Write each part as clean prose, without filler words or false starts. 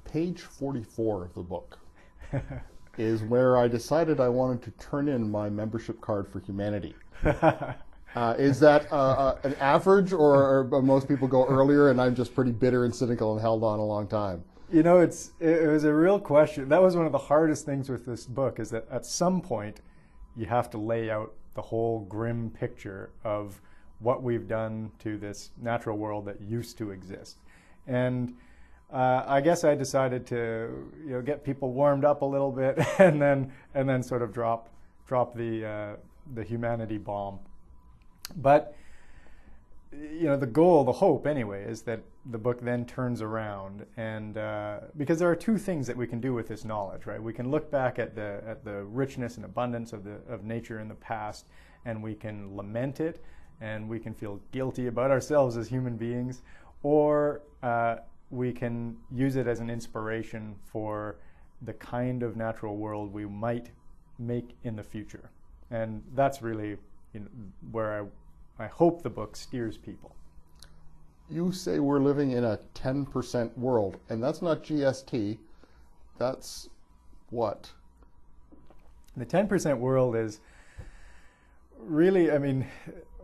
page 44 of the book is where I decided I wanted to turn in my membership card for humanity. Is that an average, or most people go earlier and I'm just pretty bitter and cynical and held on a long time? You know, it was a real question. That was one of the hardest things with this book, is that at some point you have to lay out the whole grim picture of what we've done to this natural world that used to exist. And I guess I decided to get people warmed up a little bit and then sort of drop the humanity bomb. But the goal, the hope anyway, is that the book then turns around, and because there are two things that we can do with this knowledge, right? We can look back at the richness and abundance of nature in the past, and we can lament it, and we can feel guilty about ourselves as human beings, or we can use it as an inspiration for the kind of natural world we might make in the future. And that's really where I hope the book steers people. You say we're living in a 10% world, and that's not GST. That's what? The 10% world is really,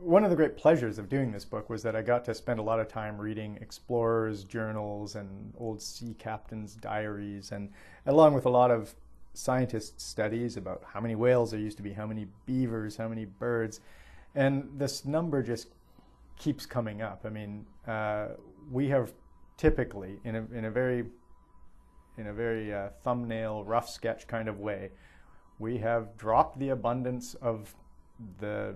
one of the great pleasures of doing this book was that I got to spend a lot of time reading explorers' journals and old sea captains' diaries, and along with a lot of scientists' studies about how many whales there used to be, how many beavers, how many birds. And this number just keeps coming up. We have typically, in a very thumbnail, rough sketch kind of way, we have dropped the abundance of the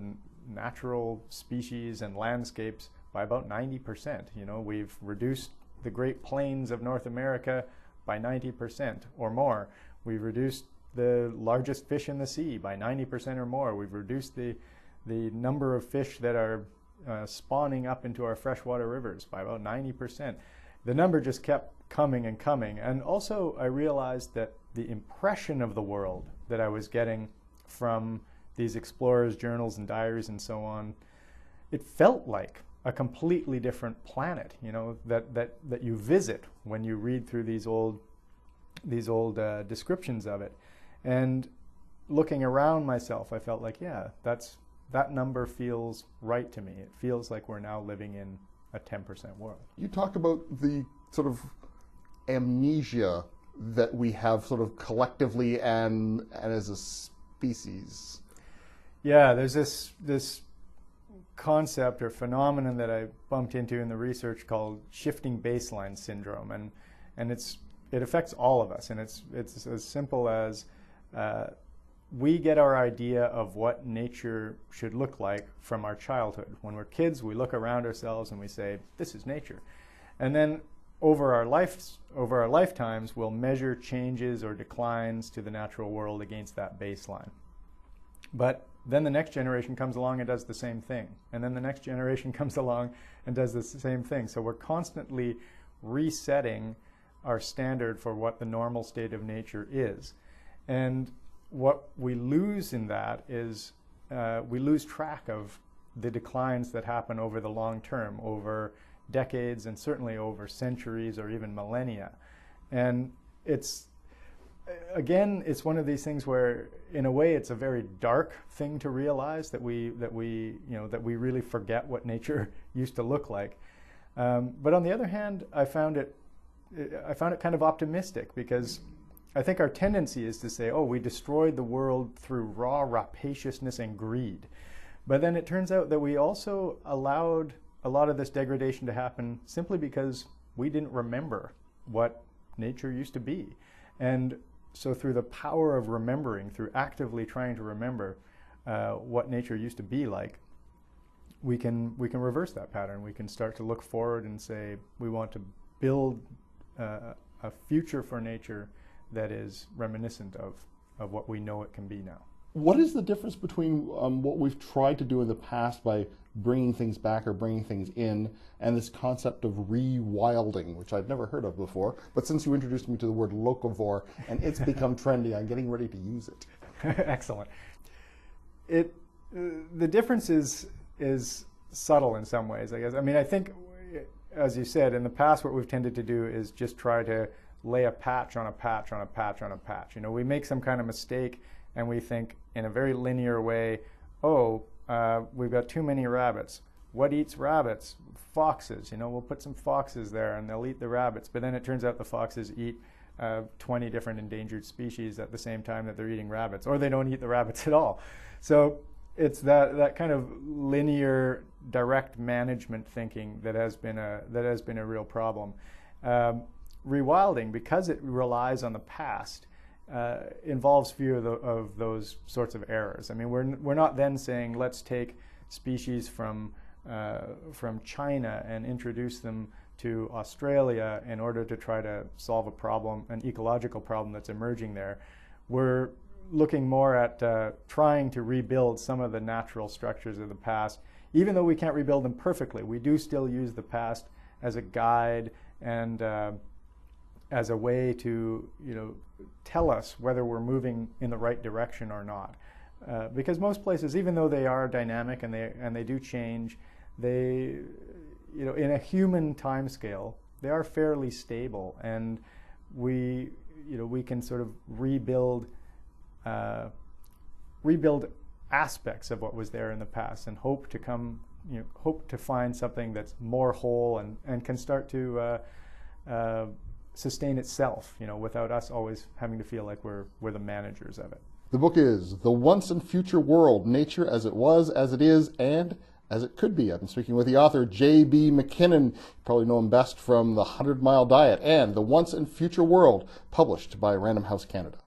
natural species and landscapes by about 90%. We've reduced the Great Plains of North America by 90% or more. We've reduced the largest fish in the sea by 90% or more. We've reduced the number of fish that are spawning up into our freshwater rivers by about 90%. The number just kept coming and coming. And also I realized that the impression of the world that I was getting from these explorers' journals and diaries and so on, it felt like a completely different planet, that you visit when you read through these old descriptions of it. And looking around myself, I felt like, that number feels right to me. It feels like we're now living in a 10% world. You talk about the sort of amnesia that we have sort of collectively and as a species. Yeah, there's this concept or phenomenon that I bumped into in the research called shifting baseline syndrome, and it affects all of us, and it's as simple as we get our idea of what nature should look like from our childhood. When we're kids, we look around ourselves and we say, this is nature. And then over our lifetimes, we'll measure changes or declines to the natural world against that baseline. But then the next generation comes along and does the same thing. And then the next generation comes along and does the same thing. So we're constantly resetting our standard for what the normal state of nature is. And what we lose in that is we lose track of the declines that happen over the long term, over decades and certainly over centuries or even millennia. And it's one of these things where, in a way, it's a very dark thing to realize that we really forget what nature used to look like. But on the other hand, I found it kind of optimistic, because I think our tendency is to say, we destroyed the world through raw rapaciousness and greed. But then it turns out that we also allowed a lot of this degradation to happen simply because we didn't remember what nature used to be. And so through the power of remembering, through actively trying to remember what nature used to be like, we can reverse that pattern. We can start to look forward and say, we want to build a future for nature that is reminiscent of what we know it can be now. What is the difference between what we've tried to do in the past by bringing things back or bringing things in, and this concept of rewilding, which I've never heard of before, but since you introduced me to the word locavore and it's become trendy, I'm getting ready to use it. Excellent. The difference is subtle in some ways, I guess. I think, as you said, in the past what we've tended to do is just try to lay a patch on a patch on a patch on a patch. You know, we make some kind of mistake and we think in a very linear way, oh, we've got too many rabbits. What eats rabbits? Foxes. You know, we'll put some foxes there and they'll eat the rabbits. But then it turns out the foxes eat 20 different endangered species at the same time that they're eating rabbits, or they don't eat the rabbits at all. So it's that kind of linear, direct management thinking that has been a real problem. Rewilding, because it relies on the past, involves few of those sorts of errors. I mean, we're not then saying let's take species from China and introduce them to Australia in order to try to solve a problem, an ecological problem that's emerging there. We're looking more at trying to rebuild some of the natural structures of the past. Even though we can't rebuild them perfectly, we do still use the past as a guide and as a way to, you know, tell us whether we're moving in the right direction or not. Because most places, even though they are dynamic and they do change, they, you know, in a human time scale, they are fairly stable, and we can sort of rebuild aspects of what was there in the past and hope to find something that's more whole and can start to sustain itself, you know, without us always having to feel like we're the managers of it. The book is The Once and Future World, Nature as It Was, as It Is, and as It Could Be. I've been speaking with the author, J.B. MacKinnon. You probably know him best from The 100 Mile Diet and The Once and Future World, published by Random House Canada.